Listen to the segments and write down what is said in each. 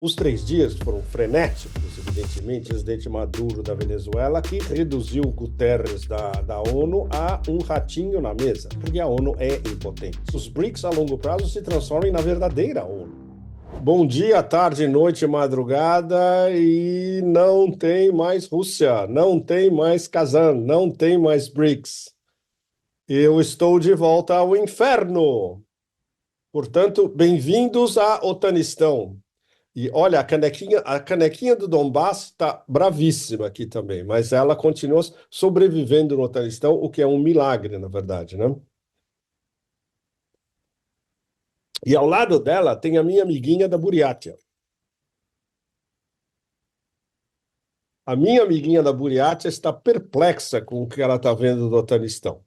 Os 3 dias foram frenéticos, evidentemente, presidente Maduro da Venezuela, que reduziu o Guterres da ONU a um ratinho na mesa, porque a ONU é impotente. Os BRICS, a longo prazo, se transformem na verdadeira ONU. Bom dia, tarde, noite, madrugada, e não tem mais Rússia, não tem mais Kazan, não tem mais BRICS. Eu estou de volta ao inferno. Portanto, bem-vindos a Otanistão. E olha, a canequinha do Donbass está bravíssima aqui também, mas ela continua sobrevivendo no Afeganistão, o que é um milagre, na verdade, né? E ao lado dela tem a minha amiguinha da Buriátia. A minha amiguinha da Buriátia está perplexa com o que ela está vendo do Afeganistão.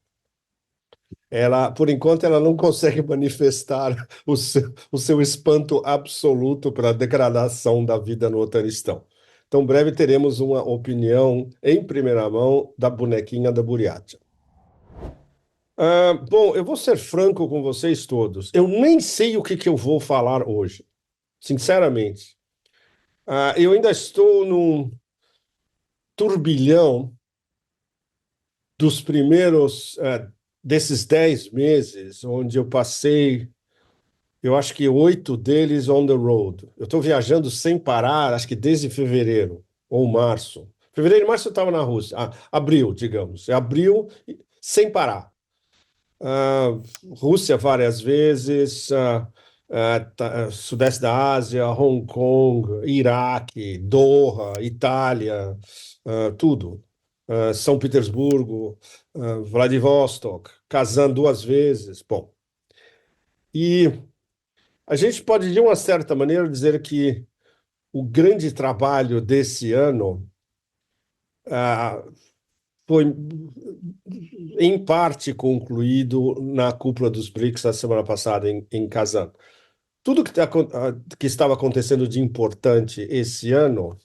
Ela, por enquanto, ela não consegue manifestar o seu espanto absoluto para a degradação da vida no Afeganistão. Então, breve teremos uma opinião em primeira mão da bonequinha da Buriátia. Bom, eu vou ser franco com vocês todos. Eu nem sei o que eu vou falar hoje, sinceramente. Eu ainda estou num turbilhão dos primeiros, desses 10 meses, onde eu passei, eu acho que 8 deles on the road. Eu estou viajando sem parar, acho que desde fevereiro ou março. Fevereiro e março eu estava na Rússia. Abril, digamos. É abril sem parar. Ah, Rússia várias vezes, Sudeste da Ásia, Hong Kong, Iraque, Doha, Itália, tudo. São Petersburgo, Vladivostok, Kazan 2 vezes. Bom, e a gente pode, de uma certa maneira, dizer que o grande trabalho desse ano ah, foi, em parte, concluído na cúpula dos BRICS a semana passada em Kazan. Tudo que estava acontecendo de importante esse ano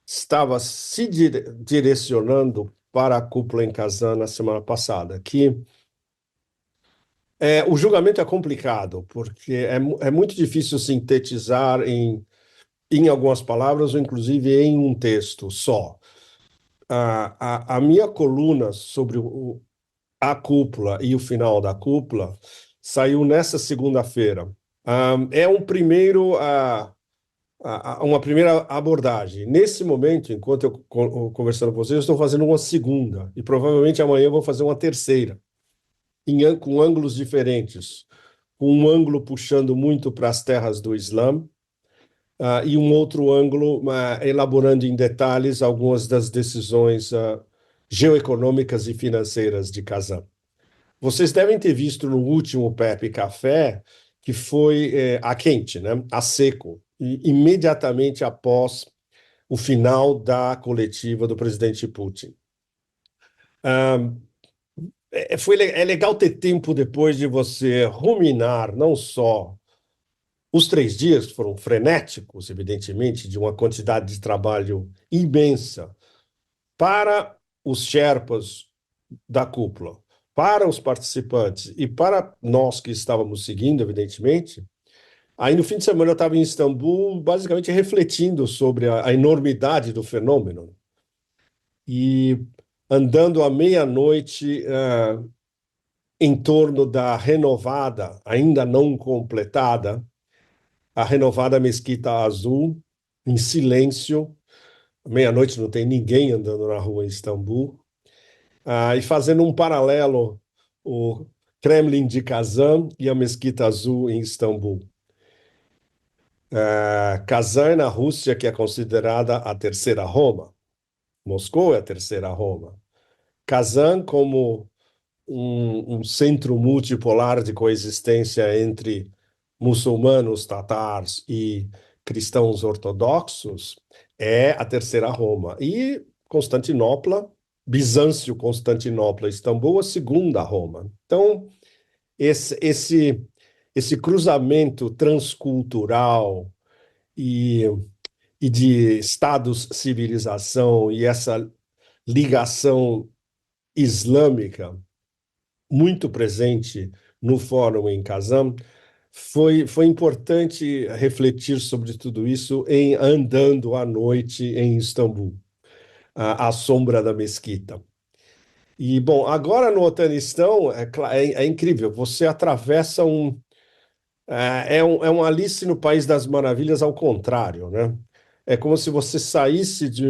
estava se direcionando para a cúpula em Kazan na semana passada, que o julgamento é complicado, porque é muito difícil sintetizar em algumas palavras, ou inclusive em um texto só. A minha coluna sobre a cúpula e o final da cúpula saiu nessa segunda-feira. É uma primeira abordagem. Nesse momento, enquanto eu conversando com vocês, eu estou fazendo uma segunda, e provavelmente amanhã eu vou fazer uma terceira, com ângulos diferentes, com um ângulo puxando muito para as terras do Islã, e um outro ângulo elaborando em detalhes algumas das decisões geoeconômicas e financeiras de Kazan. Vocês devem ter visto no último Pepe Café que foi a quente, né? A seco, imediatamente após o final da coletiva do presidente Putin. É legal ter tempo depois de você ruminar não só os 3 dias, que foram frenéticos, evidentemente, de uma quantidade de trabalho imensa para os Sherpas da cúpula, para os participantes e para nós que estávamos seguindo, evidentemente. Aí, no fim de semana, eu estava em Istambul, basicamente refletindo sobre a enormidade do fenômeno. E andando à meia-noite em torno da renovada, ainda não completada, a renovada Mesquita Azul, em silêncio. Meia-noite não tem ninguém andando na rua em Istambul. E fazendo um paralelo, o Kremlin de Kazan e a Mesquita Azul em Istambul. Kazan é na Rússia, que é considerada a terceira Roma. Moscou é a terceira Roma. Kazan como um centro multipolar de coexistência entre muçulmanos, tatars e cristãos ortodoxos, é a terceira Roma. E Constantinopla, Bizâncio, Constantinopla, Istambul, a segunda Roma. Então, esse cruzamento transcultural e, e de estados-civilização e essa ligação islâmica muito presente no fórum em Kazan foi importante refletir sobre tudo isso em andando à noite em Istambul, à sombra da mesquita. E, bom, agora no Otanistão é incrível, você atravessa um Alice no País das Maravilhas ao contrário, né? É como se você saísse de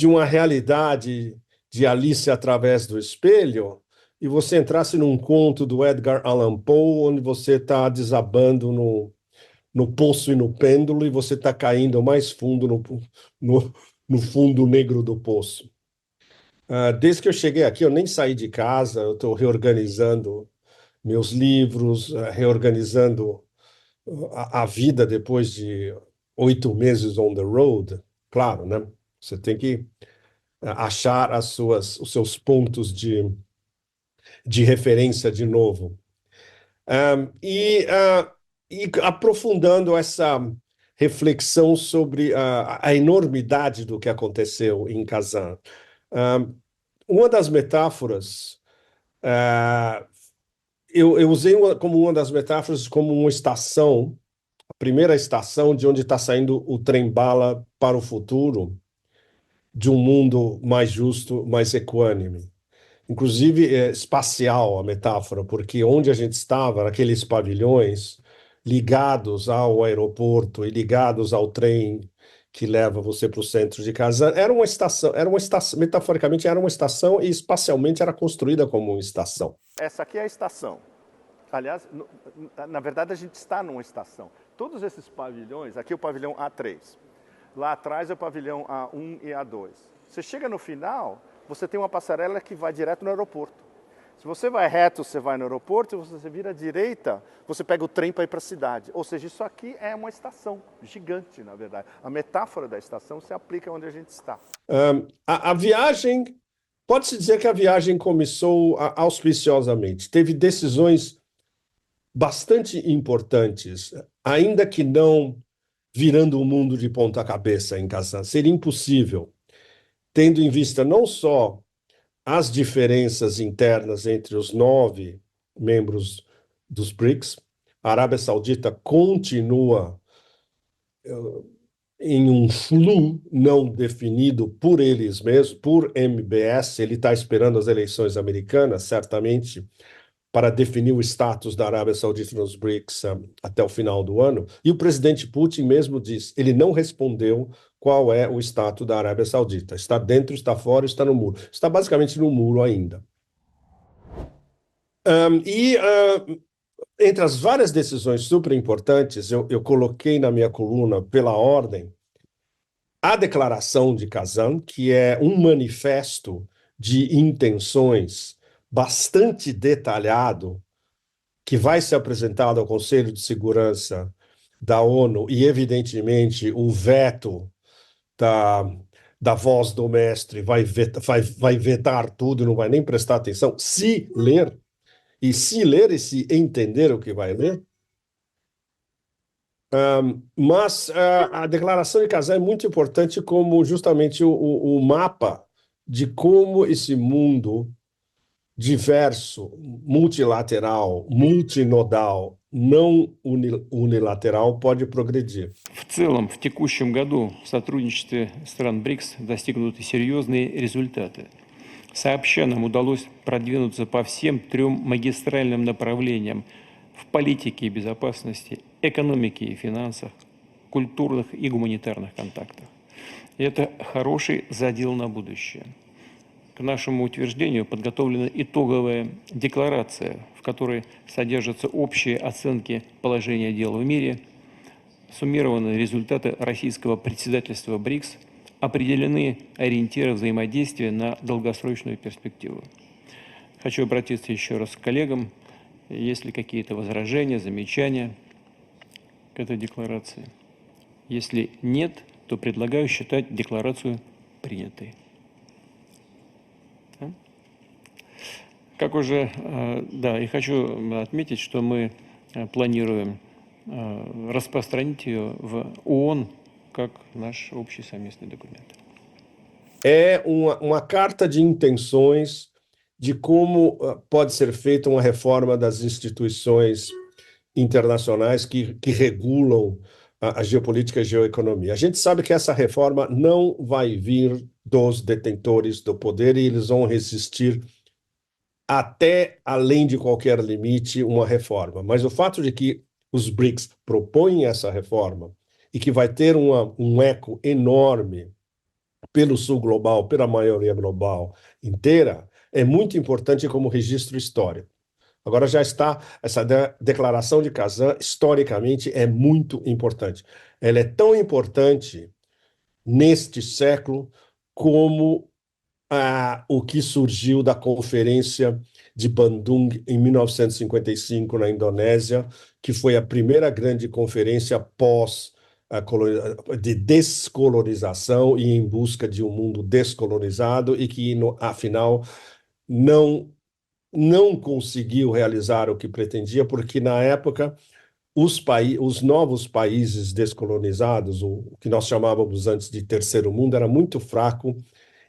uma realidade de Alice através do espelho e você entrasse num conto do Edgar Allan Poe, onde você está desabando no poço e no pêndulo e você está caindo mais fundo no, no fundo negro do poço. Desde que eu cheguei aqui, eu nem saí de casa, eu estou reorganizando meus livros, reorganizando a vida depois de 8 meses on the road. Claro, né? Você tem que achar os seus pontos de referência de novo. Um, e, uh, e aprofundando essa reflexão sobre a enormidade do que aconteceu em Kazan. Um, uma das metáforas, uh, eu usei como uma das metáforas como uma estação, a primeira estação de onde está saindo o trem-bala para o futuro, de um mundo mais justo, mais equânime. Inclusive espacial a metáfora, porque onde a gente estava, naqueles pavilhões ligados ao aeroporto e ligados ao trem que leva você para o centro de Kazan, era uma estação, metaforicamente era uma estação e espacialmente era construída como uma estação. Essa aqui é a estação. Aliás, na verdade a gente está numa estação. Todos esses pavilhões, aqui é o pavilhão A3, lá atrás é o pavilhão A1 e A2. Você chega no final, você tem uma passarela que vai direto no aeroporto. Se você vai reto, você vai no aeroporto, se você vira à direita, você pega o trem para ir para a cidade. Ou seja, isso aqui é uma estação gigante, na verdade. A metáfora da estação se aplica onde a gente está. A viagem, pode-se dizer que a viagem começou auspiciosamente. Teve decisões bastante importantes, ainda que não virando o mundo de ponta cabeça em Kazan. Seria impossível, tendo em vista não só as diferenças internas entre os 9 membros dos BRICS. A Arábia Saudita continua em um flu não definido por eles mesmos, por MBS. Ele está esperando as eleições americanas, certamente, para definir o status da Arábia Saudita nos BRICS até o final do ano. E o presidente Putin mesmo diz, ele não respondeu qual é o status da Arábia Saudita. Está dentro, está fora, está no muro. Está basicamente no muro ainda. Entre as várias decisões super importantes, eu coloquei na minha coluna, pela ordem, a Declaração de Kazan, que é um manifesto de intenções bastante detalhado, que vai ser apresentado ao Conselho de Segurança da ONU e, evidentemente, o veto da, da voz do mestre vai vetar tudo e não vai nem prestar atenção, se ler e se entender o que vai ler. Mas a Declaração de Kazan é muito importante como justamente o mapa de como esse mundo diverso, multilateral, multinodal, não unilateral pode progredir. В целом, в текущем году в сотрудничестве стран БРИКС достигнуты серьезные результаты. Сообща нам удалось продвинуться по всем 3 магистральным направлениям в политике и безопасности, экономике и финансах, культурных и гуманитарных контактах. И это хороший задел на будущее. К нашему утверждению подготовлена итоговая декларация, в которой содержатся общие оценки положения дел в мире, суммированы результаты российского председательства БРИКС, определены ориентиры взаимодействия на долгосрочную перспективу. Хочу обратиться еще раз к коллегам. Есть ли какие-то возражения, замечания к этой декларации? Если нет, то предлагаю считать декларацию принятой. Как уже, да, и хочу отметить, что мы планируем распространить ее в ООН как nós общий совместный документ. É uma carta de intenções de como pode ser feita uma reforma das instituições internacionais que regulam a geopolítica e a geoeconomia. A gente sabe que essa reforma não vai vir dos detentores do poder e eles vão resistir até além de qualquer limite uma reforma. Mas o fato de que os BRICS propõem essa reforma e que vai ter um eco enorme pelo sul global, pela maioria global inteira, é muito importante como registro histórico. Agora já está, essa declaração de Kazan, historicamente, é muito importante. Ela é tão importante neste século como o que surgiu da Conferência de Bandung em 1955 na Indonésia, que foi a primeira grande conferência de descolonização e em busca de um mundo descolonizado e que, afinal, não conseguiu realizar o que pretendia, porque na época os novos países descolonizados, o que nós chamávamos antes de terceiro mundo, era muito fraco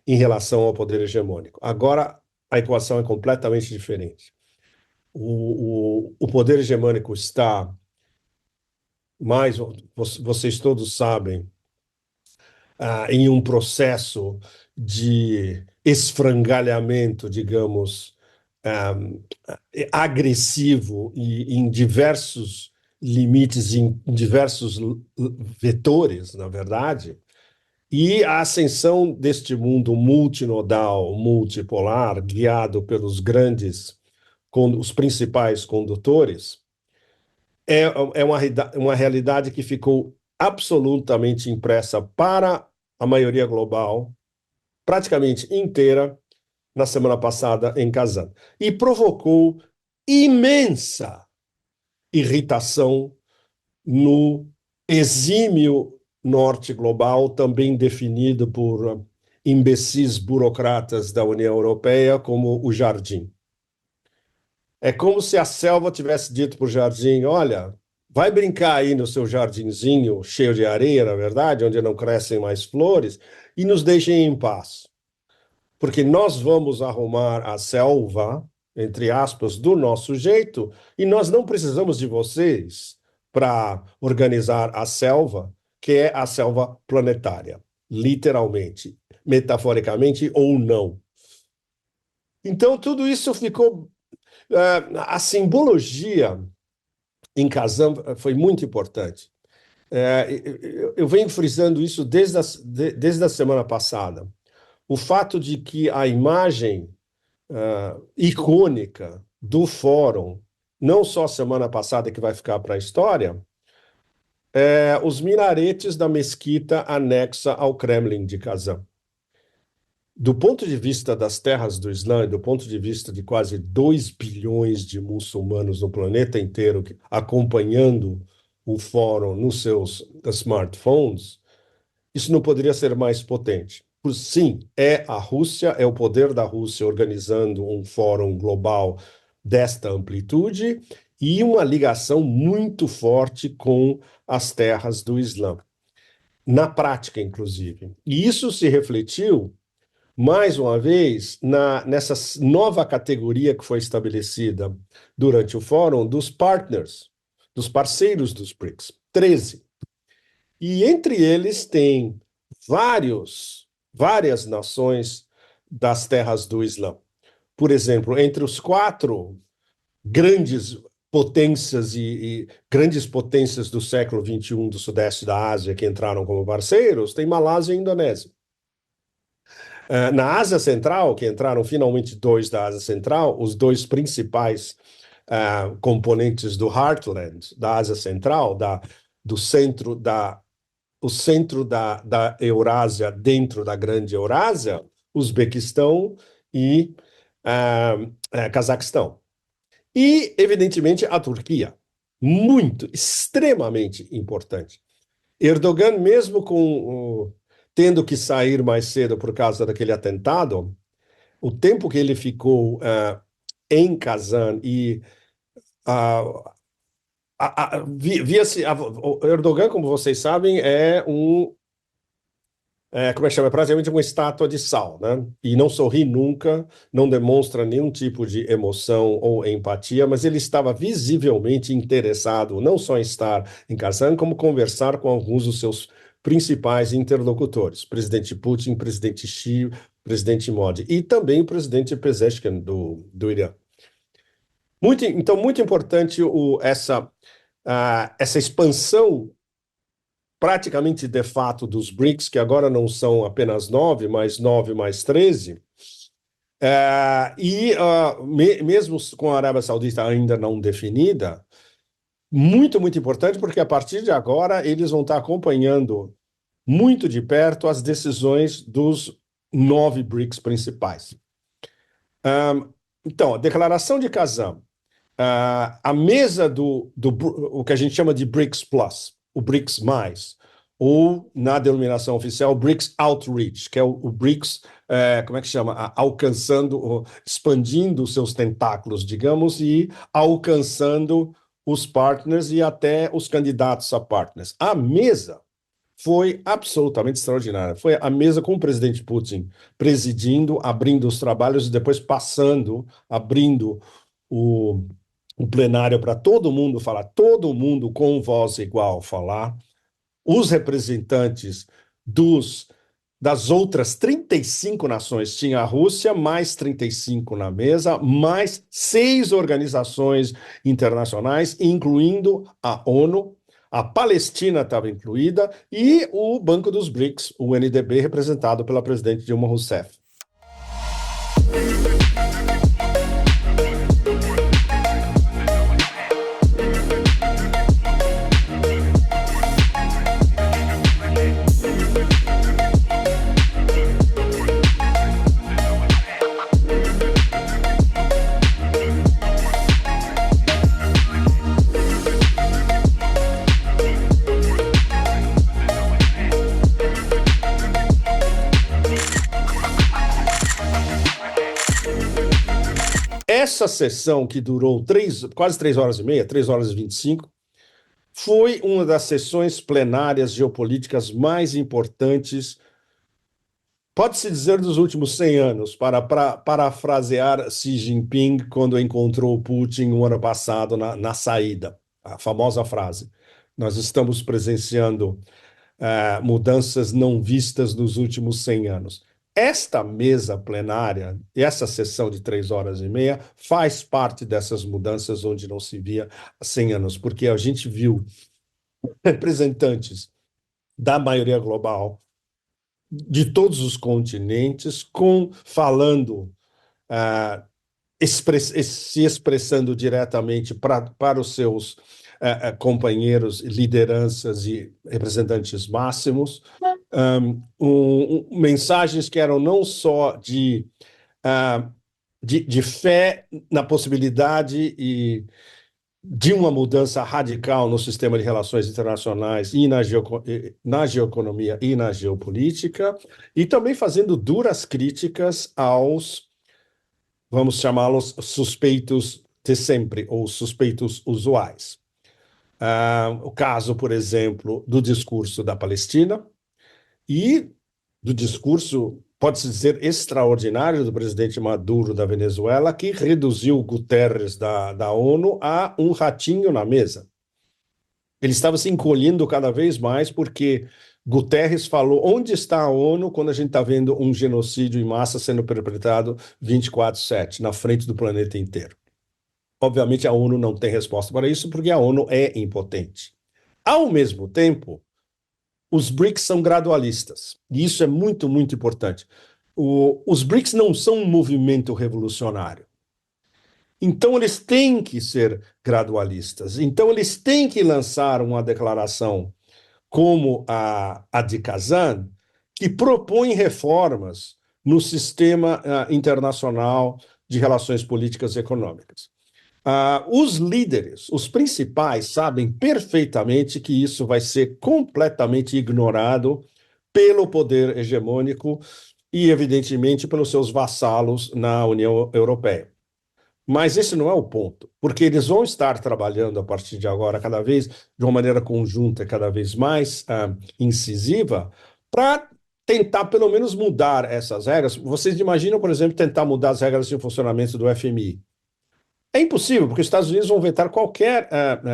em relação ao poder hegemônico. Agora a equação é completamente diferente. O poder hegemônico está mais, vocês todos sabem, em um processo de esfrangalhamento, digamos, agressivo e em diversos limites, em diversos vetores, na verdade, e a ascensão deste mundo multinodal, multipolar, guiado pelos os principais condutores, é uma realidade que ficou absolutamente impressa para a maioria global, praticamente inteira, na semana passada em Kazan. E provocou imensa irritação no exímio norte global, também definido por imbecis burocratas da União Europeia como o jardim. É como se a selva tivesse dito para o jardim: olha, vai brincar aí no seu jardinzinho cheio de areia, na verdade, onde não crescem mais flores, e nos deixem em paz. Porque nós vamos arrumar a selva, entre aspas, do nosso jeito, e nós não precisamos de vocês para organizar a selva, que é a selva planetária, literalmente, metaforicamente ou não. Então, tudo isso ficou. A simbologia em Kazan foi muito importante. Eu venho frisando isso desde a semana passada. O fato de que a imagem icônica do fórum, não só semana passada que vai ficar para a história, os minaretes da mesquita anexa ao Kremlin de Kazan. Do ponto de vista das terras do Islã, do ponto de vista de quase 2 bilhões de muçulmanos no planeta inteiro acompanhando o fórum nos seus smartphones, isso não poderia ser mais potente. Sim, é a Rússia, é o poder da Rússia organizando um fórum global desta amplitude e uma ligação muito forte com as terras do Islã, na prática, inclusive. E isso se refletiu, mais uma vez, nessa nova categoria que foi estabelecida durante o fórum dos partners, dos parceiros dos BRICS, 13. E entre eles tem várias nações das terras do Islã. Por exemplo, entre os 4 grandes potências e grandes potências do século XXI do Sudeste da Ásia que entraram como parceiros, tem Malásia e Indonésia. Na Ásia Central, que entraram finalmente 2 da Ásia Central, os 2 principais componentes do Heartland, da Ásia Central, do centro o centro da Eurásia dentro da grande Eurásia, Uzbequistão e Cazaquistão. E, evidentemente, a Turquia, extremamente importante. Erdogan, mesmo tendo que sair mais cedo por causa daquele atentado, o tempo que ele ficou em Kazan e via-se. Erdogan, como vocês sabem, é um como é que chama? É praticamente uma estátua de sal, né? E não sorri nunca, não demonstra nenhum tipo de emoção ou empatia, mas ele estava visivelmente interessado não só em estar em Kazan, como conversar com alguns dos seus principais interlocutores, presidente Putin, presidente Xi, presidente Modi e também o presidente Pezeshkian do Irã. Então, muito importante essa expansão praticamente de fato dos BRICS, que agora não são apenas 9, mas 9 mais 13, mesmo com a Arábia Saudita ainda não definida, muito importante, porque a partir de agora eles vão estar acompanhando muito de perto as decisões dos 9 BRICS principais. Então, a declaração de Kazan, a mesa o que a gente chama de BRICS Plus, o BRICS+, ou na denominação oficial, BRICS Outreach, que é o BRICS, como é que chama? Alcançando, expandindo seus tentáculos, digamos, e alcançando os partners e até os candidatos a partners. A mesa foi absolutamente extraordinária. Foi a mesa com o presidente Putin presidindo, abrindo os trabalhos e depois abrindo o plenário para todo mundo falar, todo mundo com voz igual falar, os representantes das outras 35 nações, tinha a Rússia, mais 35 na mesa, mais 6 organizações internacionais, incluindo a ONU, a Palestina estava incluída, e o Banco dos BRICS, o NDB, representado pela presidente Dilma Rousseff. Essa sessão, que durou quase 3 horas e meia, 3 horas e 25, foi uma das sessões plenárias geopolíticas mais importantes, pode-se dizer, dos últimos 100 anos, para parafrasear Xi Jinping quando encontrou Putin no ano passado na saída, a famosa frase. Nós estamos presenciando mudanças não vistas nos últimos 100 anos. Esta mesa plenária, essa sessão de 3 horas e meia, faz parte dessas mudanças onde não se via há 100 anos, porque a gente viu representantes da maioria global, de todos os continentes, falando, se expressando diretamente para os seus companheiros, lideranças e representantes máximos, mensagens que eram não só de fé na possibilidade de uma mudança radical no sistema de relações internacionais e na geoeconomia e na geopolítica, e também fazendo duras críticas aos, vamos chamá-los, suspeitos de sempre, ou suspeitos usuais. O caso, por exemplo, do discurso da Palestina e do discurso, pode-se dizer, extraordinário do presidente Maduro da Venezuela, que reduziu Guterres da ONU a um ratinho na mesa. Ele estava se encolhendo cada vez mais porque Guterres falou: onde está a ONU quando a gente está vendo um genocídio em massa sendo perpetrado 24/7 na frente do planeta inteiro? Obviamente, a ONU não tem resposta para isso, porque a ONU é impotente. Ao mesmo tempo, os BRICS são gradualistas, e isso é muito importante. Os BRICS não são um movimento revolucionário. Então, eles têm que ser gradualistas. Então, eles têm que lançar uma declaração como a de Kazan, que propõe reformas no sistema internacional de relações políticas e econômicas. Os líderes, os principais, sabem perfeitamente que isso vai ser completamente ignorado pelo poder hegemônico e, evidentemente, pelos seus vassalos na União Europeia. Mas esse não é o ponto, porque eles vão estar trabalhando a partir de agora cada vez de uma maneira conjunta, cada vez mais incisiva, para tentar pelo menos mudar essas regras. Vocês imaginam, por exemplo, tentar mudar as regras de funcionamento do FMI? É impossível, porque os Estados Unidos vão vetar qualquer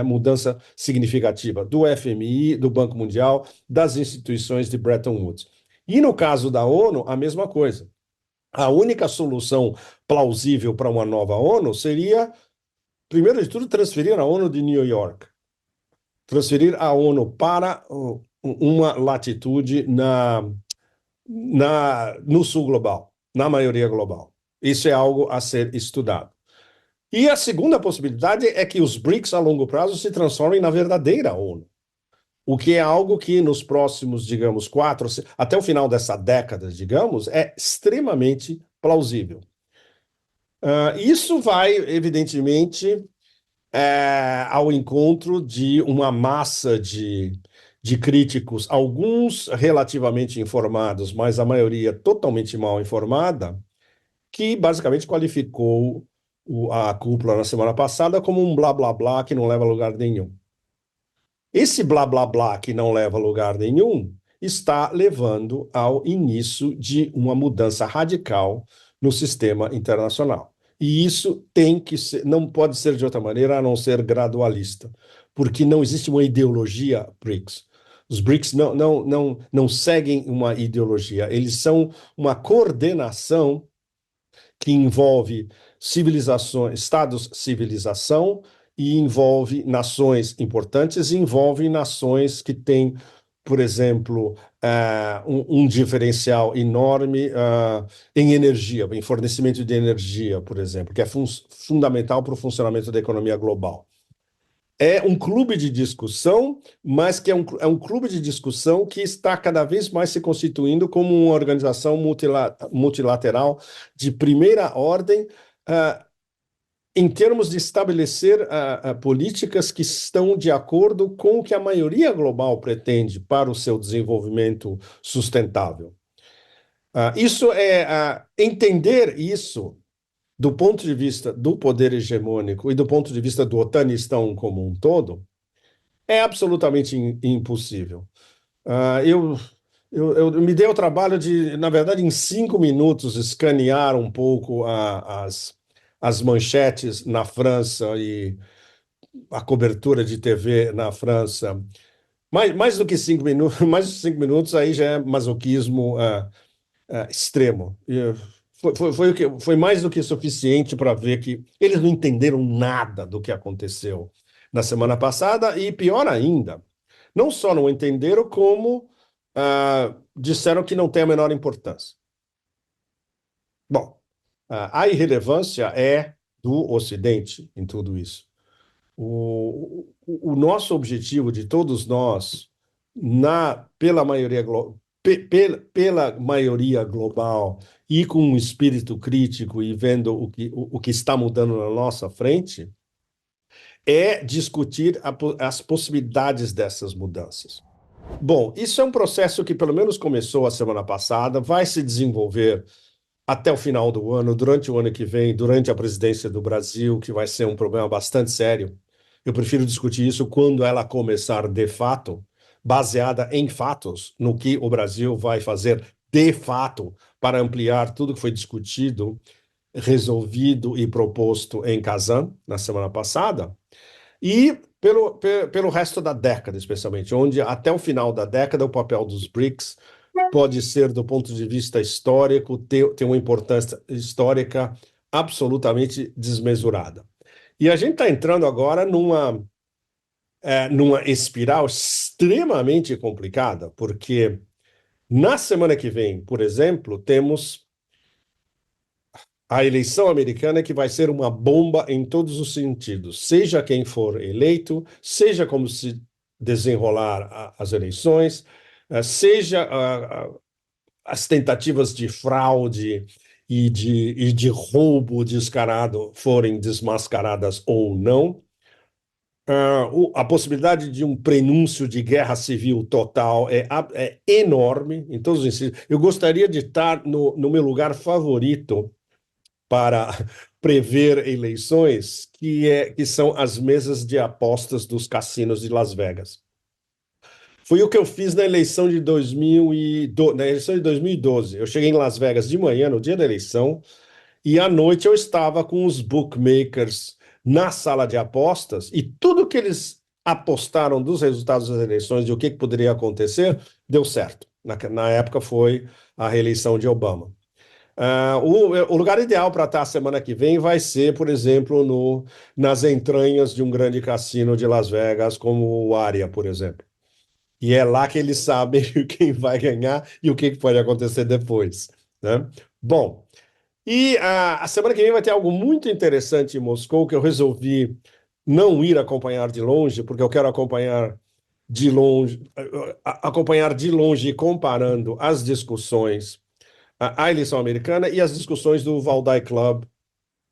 mudança significativa do FMI, do Banco Mundial, das instituições de Bretton Woods. E no caso da ONU, a mesma coisa. A única solução plausível para uma nova ONU seria, primeiro de tudo, transferir a ONU de New York, transferir a ONU para uma latitude no sul global, na maioria global. Isso é algo a ser estudado. E a segunda possibilidade é que os BRICS, a longo prazo, se transformem na verdadeira ONU. O que é algo que nos próximos, digamos, até o final dessa década, digamos, é extremamente plausível. Isso vai, evidentemente, ao encontro de uma massa de críticos, alguns relativamente informados, mas a maioria totalmente mal informada, que basicamente qualificou a cúpula na semana passada como um blá blá blá que não leva a lugar nenhum. Esse blá blá blá que não leva a lugar nenhum está levando ao início de uma mudança radical no sistema internacional. E isso tem que ser, não pode ser de outra maneira a não ser gradualista, porque não existe uma ideologia BRICS. Os BRICS não seguem uma ideologia, eles são uma coordenação que envolve civilizações, estados-civilização, e envolve nações importantes, e envolve nações que têm, por exemplo, um diferencial enorme em energia, em fornecimento de energia, por exemplo, que é fundamental para o funcionamento da economia global. É um clube de discussão, mas que é um clube de discussão que está cada vez mais se constituindo como uma organização multilateral de primeira ordem, em termos de estabelecer políticas que estão de acordo com o que a maioria global pretende para o seu desenvolvimento sustentável. Entender isso do ponto de vista do poder hegemônico e do ponto de vista do otanistão como um todo, é absolutamente impossível. Eu me dei o trabalho de, na verdade, em 5 minutos, escanear um pouco as manchetes na França e a cobertura de TV na França. Mais do que 5 minutos, mais de 5 minutos aí já é masoquismo extremo. Foi mais do que suficiente para ver que eles não entenderam nada do que aconteceu na semana passada e, pior ainda, não só não entenderam, como disseram que não tem a menor importância. Bom, a irrelevância é do Ocidente em tudo isso. O nosso objetivo de todos nós, pela maioria global e com um espírito crítico e vendo o que está mudando na nossa frente, é discutir as possibilidades dessas mudanças. Bom, isso é um processo que pelo menos começou a semana passada, vai se desenvolver até o final do ano, durante o ano que vem, durante a presidência do Brasil, que vai ser um problema bastante sério. Eu prefiro discutir isso quando ela começar de fato, baseada em fatos, no que o Brasil vai fazer de fato para ampliar tudo que foi discutido, resolvido e proposto em Kazan na semana passada, e pelo resto da década, especialmente, onde até o final da década o papel dos BRICS pode ser, do ponto de vista histórico, ter uma importância histórica absolutamente desmesurada. E a gente está entrando agora numa espiral extremamente complicada, porque na semana que vem, por exemplo, temos a eleição americana, que vai ser uma bomba em todos os sentidos, seja quem for eleito, seja como se desenrolar as eleições, seja as tentativas de fraude e de roubo descarado forem desmascaradas ou não. A possibilidade de um prenúncio de guerra civil total é enorme em todos os sentidos. Eu gostaria de estar no meu lugar favorito para prever eleições, que são as mesas de apostas dos cassinos de Las Vegas. Foi o que eu fiz na eleição de 2012, na eleição de 2012. Eu cheguei em Las Vegas de manhã, no dia da eleição, e à noite eu estava com os bookmakers na sala de apostas, e tudo que eles apostaram dos resultados das eleições, de o que poderia acontecer, deu certo. Na época foi a reeleição de Obama. O lugar ideal para estar a semana que vem vai ser, por exemplo, nas entranhas de um grande cassino de Las Vegas, como o Aria, por exemplo. E é lá que eles sabem quem vai ganhar e o que pode acontecer depois, né? Bom, e a semana que vem vai ter algo muito interessante em Moscou que eu resolvi não ir acompanhar de longe, porque eu quero acompanhar de longe comparando as discussões, a eleição americana e as discussões do Valdai Club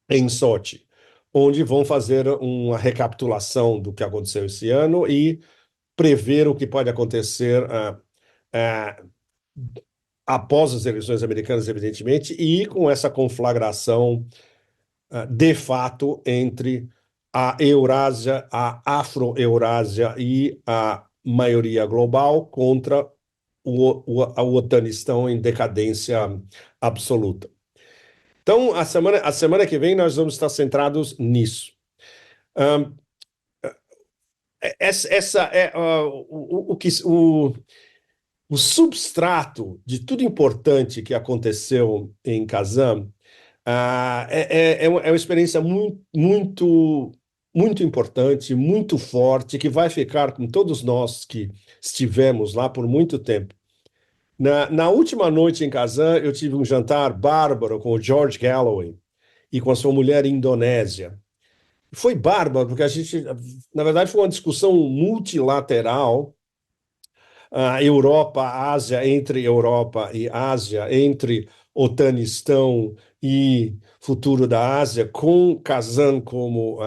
em Sochi, onde vão fazer uma recapitulação do que aconteceu esse ano e prever o que pode acontecer após as eleições americanas, evidentemente, e com essa conflagração de fato entre a Eurásia, a Afro-Eurásia e a maioria global contra a OTANistão em decadência absoluta. Então, a semana que vem nós vamos estar centrados nisso. Essa é o substrato de tudo importante que aconteceu em Kazan. É uma experiência muito importante, muito forte, que vai ficar com todos nós que estivemos lá por muito tempo. Na última noite em Kazan, eu tive um jantar bárbaro com o George Galloway e com a sua mulher indonésia. Foi bárbaro, porque a gente, na verdade, foi uma discussão multilateral, Europa-Ásia, entre Europa e Ásia, entre OTANistão e futuro da Ásia, com Kazan como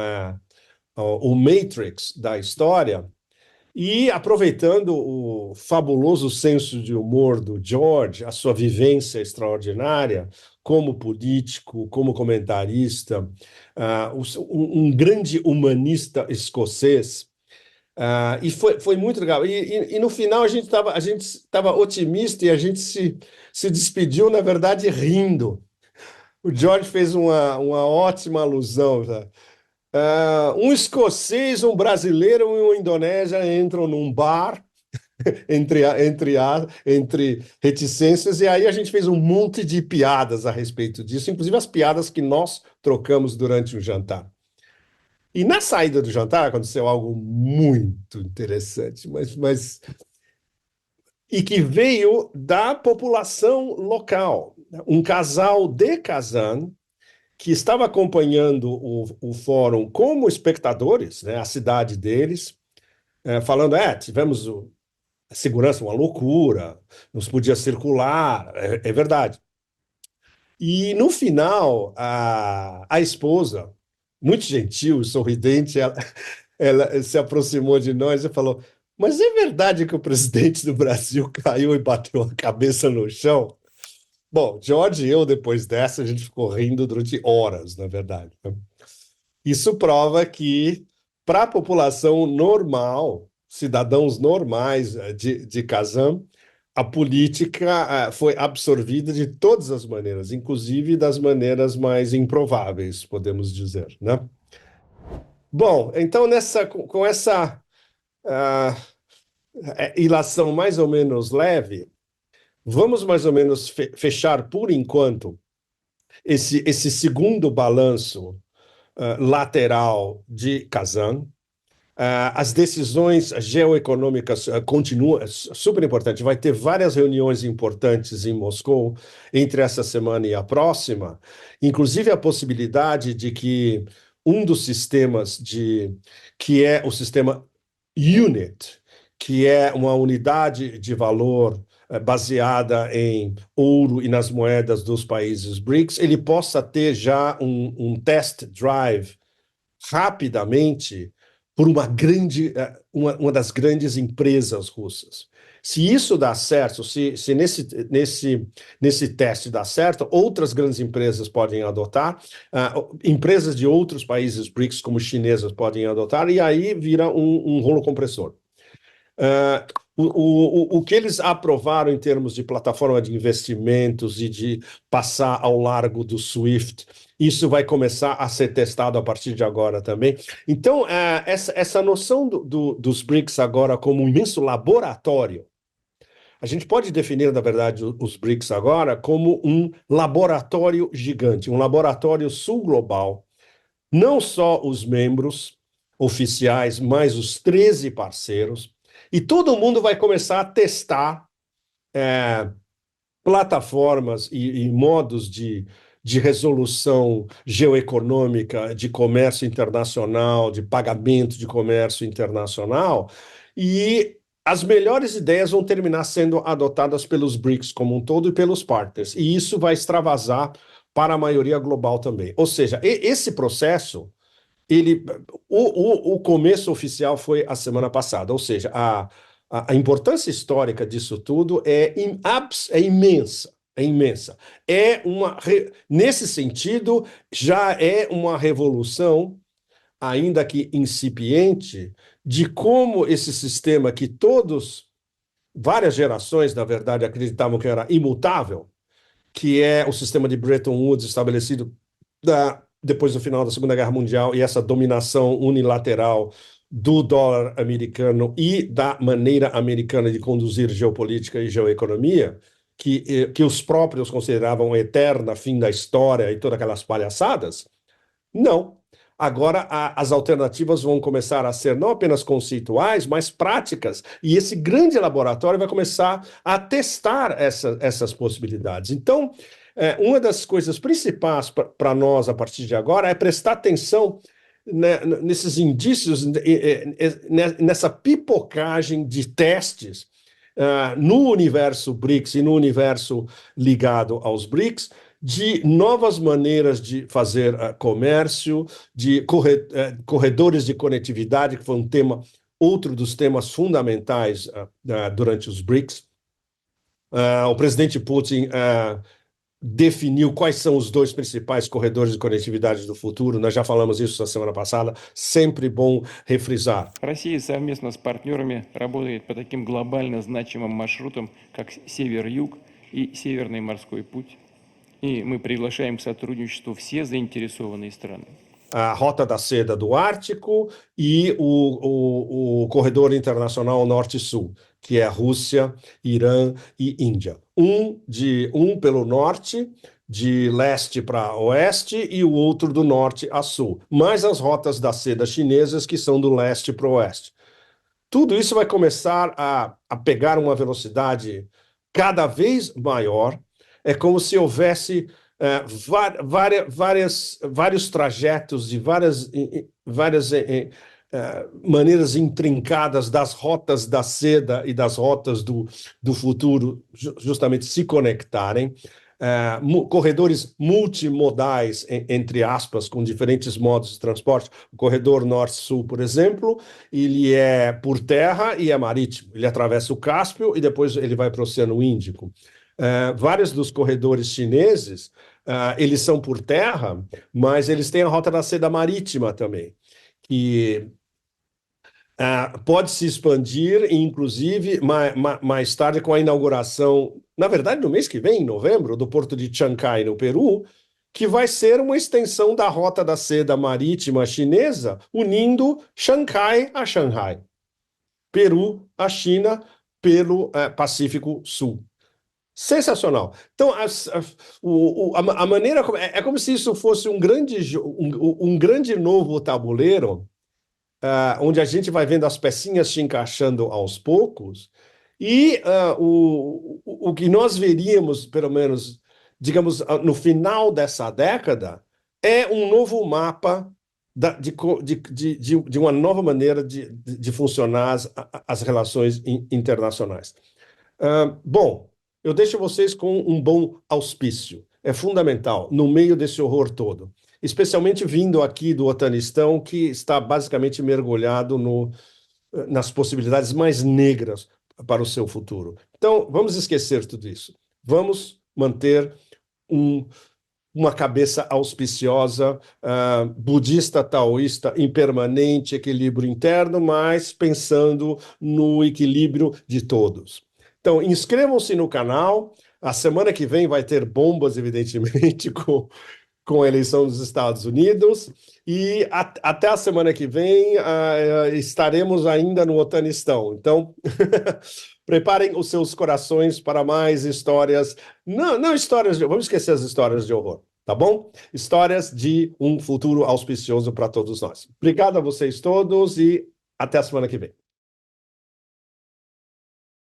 o Matrix da história, e aproveitando o fabuloso senso de humor do George, a sua vivência extraordinária como político, como comentarista, um grande humanista escocês. E foi muito legal. E no final a gente estava otimista e a gente se despediu, na verdade, rindo. O George fez uma ótima alusão. Um escocês, um brasileiro e um indonésia entram num bar entre reticências, e aí a gente fez um monte de piadas a respeito disso, inclusive as piadas que nós trocamos durante o jantar. E na saída do jantar aconteceu algo muito interessante, e que veio da população local. Um casal de Kazan que estava acompanhando o fórum como espectadores, né, a cidade deles, falando, tivemos a segurança, uma loucura, não se podia circular, é verdade. E no final, a esposa, muito gentil, sorridente, ela se aproximou de nós e falou, mas é verdade que o presidente do Brasil caiu e bateu a cabeça no chão? Bom, George e eu, depois dessa, a gente ficou rindo durante horas, na verdade. Isso prova que, para a população normal, cidadãos normais de Kazan, a política foi absorvida de todas as maneiras, inclusive das maneiras mais improváveis, podemos dizer, né? Bom, então, com essa ilação mais ou menos leve, vamos mais ou menos fechar, por enquanto, esse segundo balanço lateral de Kazan. As decisões geoeconômicas continuam super importante. Vai ter várias reuniões importantes em Moscou entre essa semana e a próxima, inclusive a possibilidade de que um dos sistemas que é o sistema UNIT, que é uma unidade de valor baseada em ouro e nas moedas dos países BRICS, ele possa ter já um test drive rapidamente por uma das grandes empresas russas. Se isso dá certo, se nesse teste dá certo, outras grandes empresas podem adotar, empresas de outros países BRICS, como chinesas, podem adotar, e aí vira um rolo compressor. O que eles aprovaram em termos de plataforma de investimentos e de passar ao largo do SWIFT, isso vai começar a ser testado a partir de agora também. Então, essa noção dos BRICS agora como um imenso laboratório, a gente pode definir, na verdade, os BRICS agora como um laboratório gigante, um laboratório sul-global, não só os membros oficiais, mas os 13 parceiros, e todo mundo vai começar a testar plataformas e modos de resolução geoeconômica, de comércio internacional, de pagamento de comércio internacional, e as melhores ideias vão terminar sendo adotadas pelos BRICS como um todo e pelos partners, e isso vai extravasar para a maioria global também. Ou seja, esse processo, o começo oficial foi a semana passada, ou seja, a importância histórica disso tudo é imensa. É imensa. Nesse sentido, já é uma revolução, ainda que incipiente, de como esse sistema que várias gerações, na verdade, acreditavam que era imutável, que é o sistema de Bretton Woods estabelecido depois do final da Segunda Guerra Mundial e essa dominação unilateral do dólar americano e da maneira americana de conduzir geopolítica e geoeconomia, que os próprios consideravam eterna, fim da história e todas aquelas palhaçadas. Não. Agora as alternativas vão começar a ser não apenas conceituais, mas práticas. E esse grande laboratório vai começar a testar essas possibilidades. Então, uma das coisas principais para nós a partir de agora é prestar atenção, né, nesses indícios, nessa pipocagem de testes no universo BRICS e no universo ligado aos BRICS, de novas maneiras de fazer comércio, de corredores de conectividade, que foi outro dos temas fundamentais durante os BRICS. O presidente Putin definiu quais são os dois principais corredores de conectividade do futuro. Nós já falamos isso na semana passada, sempre bom refrisar. Россия совместно с партнерами работает по таким глобально значимым маршрутам, как Север-Юг и Северный морской путь. И мы приглашаем к сотрудничеству все заинтересованные страны. A Rota da Seda do Ártico e o Corredor Internacional Norte-Sul, que é Rússia, Irã e Índia. Um pelo norte, de leste para oeste, e o outro do norte a sul. Mais as rotas da seda chinesas, que são do leste para o oeste. Tudo isso vai começar a pegar uma velocidade cada vez maior. É como se houvesse vários trajetos e várias maneiras intrincadas das rotas da seda e das rotas do futuro justamente se conectarem. Corredores multimodais, entre aspas, com diferentes modos de transporte. O corredor norte-sul, por exemplo, ele é por terra e é marítimo. Ele atravessa o Cáspio e depois ele vai para o Oceano Índico. Vários dos corredores chineses, eles são por terra, mas eles têm a Rota da Seda marítima também, que pode se expandir, inclusive, mais tarde com a inauguração, na verdade, no mês que vem, em novembro, do porto de Chancay, no Peru, que vai ser uma extensão da Rota da Seda marítima chinesa, unindo Chancay a Shanghai, Peru a China, pelo Pacífico Sul. Sensacional. Então, a maneira é como se isso fosse um grande novo tabuleiro, onde a gente vai vendo as pecinhas se encaixando aos poucos, e o que nós veríamos, pelo menos, digamos, no final dessa década, é um novo mapa de uma nova maneira de funcionar as relações internacionais. Bom, eu deixo vocês com um bom auspício. É fundamental, no meio desse horror todo. Especialmente vindo aqui do Otanistão, que está basicamente mergulhado nas possibilidades mais negras para o seu futuro. Então, vamos esquecer tudo isso. Vamos manter uma cabeça auspiciosa, budista, taoísta, impermanente, equilíbrio interno, mas pensando no equilíbrio de todos. Então, inscrevam-se no canal. A semana que vem vai ter bombas, evidentemente, com a eleição dos Estados Unidos. E até a semana que vem estaremos ainda no Otanistão. Então, preparem os seus corações para mais histórias. Não histórias vamos esquecer as histórias de horror, tá bom? Histórias de um futuro auspicioso para todos nós. Obrigado a vocês todos e até a semana que vem.